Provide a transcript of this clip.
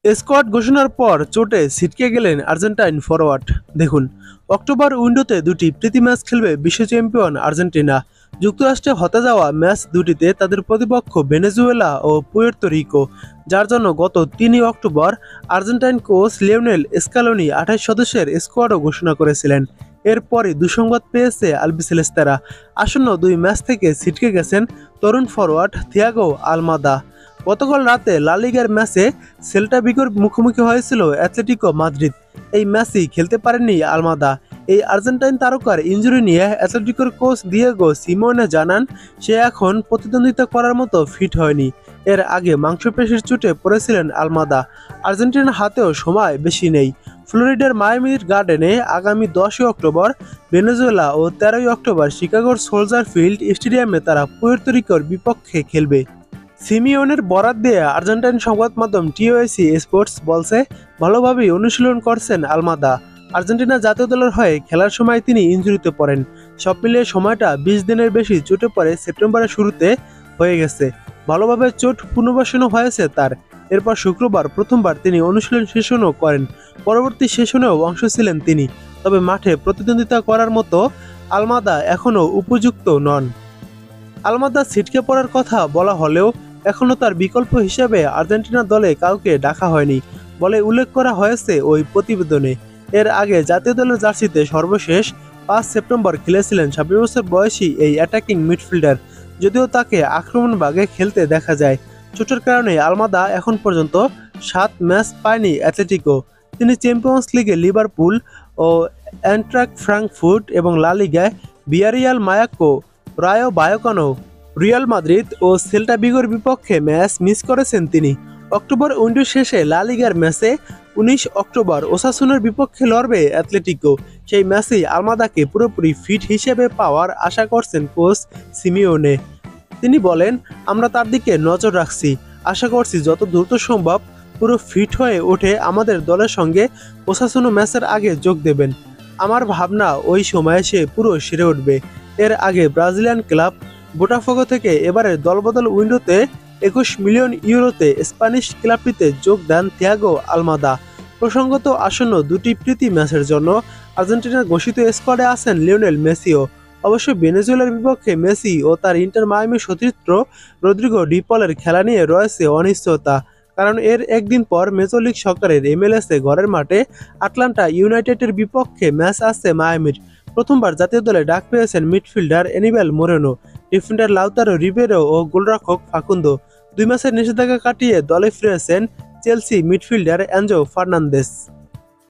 Squad ঘোষণার পর চোটে ছিটকে গেলেন আর্জেন্টাইন ফরোয়ার্ড। দেখুন, অক্টোবর উইন্ডোতে দুটি প্রীতি ম্যাচ খেলবে বিশ্ব চ্যাম্পিয়ন আর্জেন্টিনা। যুক্তরাষ্ট্রে হতে যাওয়া ম্যাচ দুটিতে তাদের প্রতিপক্ষ ভেনেজুয়েলা ও পুয়ের্তো রিকো, যার জন্য গত 3 October Argentine coach Lionel Scaloni 28 সদস্যের স্কোয়াডও ঘোষণা করেছিলেন। এরপরই দুঃসংবাদ পেয়েছে আলবিসেলেস্তারা। আসন্ন দুই ম্যাচ থেকে ছিটকে গেছেন তরুণ ফরোয়ার্ড থিয়াগো আলমাদা। গতকাল রাতে লা লিগার ম্যাচে সেল্টা ভিগোর মুখোমুখি হয়েছিল অ্যাটলেটিকো মাদ্রিদ। এই ম্যাচই খেলতে পারেননি আলমাদা। এই আর্জেন্টাইন তারকার ইনজুরি নিয়ে অ্যাটলেটিকোর কোচ দিয়েগো সিমোনে জানান, সে এখন প্রতিদ্বন্দ্বিতা করার মতো ফিট হয়নি। এর আগে মাংসপেশির চোটে পড়েছিলেন আলমাদা। আর্জেন্টিনার হাতেও সময় বেশি নেই। ফ্লোরিডার মায়ামির গার্ডেনে আগামী 10 অক্টোবর ভেনেজুয়েলা ও 13 অক্টোবর শিকাগোর সোলজার ফিল্ড স্টেডিয়ামে তারা পুয়ের্তো রিকোর বিপক্ষে খেলবে। সিমিওনের বরাত দিয়ে আর্জেন্টাইন সংবাদ মাধ্যম টিওএসি স্পোর্টস বলছে, ভালোভাবেই অনুশীলন করছেন আলমাদা। আর্জেন্টিনা জাতীয় দলের হয়ে খেলার সময় তিনি ইনজুরিতে পড়েন। সব মিলিয়ে সময়টা 20 দিনের বেশি চোটে পড়ে সেপ্টেম্বরের শুরুতে হয়ে গেছে। ভালোভাবে চোট পুনর্বাসনও হয়েছে তার। এরপর শুক্রবার প্রথমবার তিনি অনুশীলন সেশনও করেন। পরবর্তী সেশনেও অংশ ছিলেন তিনি। তবে মাঠে প্রতিদ্বন্দ্বিতা করার মতো আলমাদা এখনও উপযুক্ত নন। আলমাদা ছিটকে পড়ার কথা বলা হলেও এখনও তার বিকল্প হিসেবে আর্জেন্টিনা দলে কাউকে ডাকা হয়নি বলে উল্লেখ করা হয়েছে ওই প্রতিবেদনে। এর আগে জাতীয় দলের জার্সিতে সর্বশেষ 5 সেপ্টেম্বর খেলেছিলেন 26 বছর বয়সী এই অ্যাটাকিং মিডফিল্ডার। যদিও তাকে আক্রমণ ভাগে খেলতে দেখা যায়। চোটের কারণে আলমাদা এখন পর্যন্ত 7 ম্যাচ পায়নি অ্যাটলেটিকো। তিনি চ্যাম্পিয়ন্স লিগে লিভারপুল ও অ্যান্ট্রাক্ট ফ্রাঙ্কফুর্ট এবং লা লিগায় ভিয়ারিয়াল মায়াক্কো, রায়ো ভায়াকানো, রিয়াল মাদ্রিদ ও সেল্টা ভিগোর বিপক্ষে ম্যাচ মিস করেছেন তিনি। অক্টোবর উইন্ডো শেষে লা লিগার ম্যাচে 19 অক্টোবর ওসাসুনার বিপক্ষে লড়বে অ্যাটলেটিকো। সেই ম্যাচেই আলমাদাকে পুরোপুরি ফিট হিসেবে পাওয়ার আশা করছেন কোচ সিমিওনে। তিনি বলেন, আমরা তার দিকে নজর রাখছি। আশা করছি যত দ্রুত সম্ভব পুরো ফিট হয়ে ওঠে আমাদের দলের সঙ্গে ওসাসুনো ম্যাচের আগে যোগ দেবেন। আমার ভাবনা ওই সময়ে সে পুরো সেরে উঠবে। এর আগে ব্রাজিলিয়ান ক্লাব বোটাফোগো থেকে এবারের দলবদল উইন্ডোতে 21 মিলিয়ন ইউরোতে স্প্যানিশ ক্লাবটিতে যোগ দেন থিয়াগো আলমাদা। প্রসঙ্গত, আসন্ন দুটি প্রীতি ম্যাচের জন্য আর্জেন্টিনার ঘোষিত স্কোয়াডে আছেন লিওনেল মেসিও। অবশ্য ভেনেজুয়েলার বিপক্ষে মেসি ও তার ইন্টার মায়ামির সতীর্থ রদ্রিগো ডি পলের খেলা নিয়ে রয়েছে অনিশ্চয়তা। কারণ এর একদিন পর মেজর লিগ সকারের এমএলএসে ঘরের মাঠে আটলান্টা ইউনাইটেডের বিপক্ষে ম্যাচ আসছে মায়ামির। প্রথমবার জাতীয় দলে ডাক পেয়েছেন midfielder এনিবেল Moreno, defender Lautaro Ribeiro ও গোলরক্ষক ফাকুন্দো। 2 ম্যাচের নিষেধাজ্ঞা কাটিয়ে দলে ফিরেছেন চেলসি মিডফিল্ডার এনজো ফার্নান্দেস।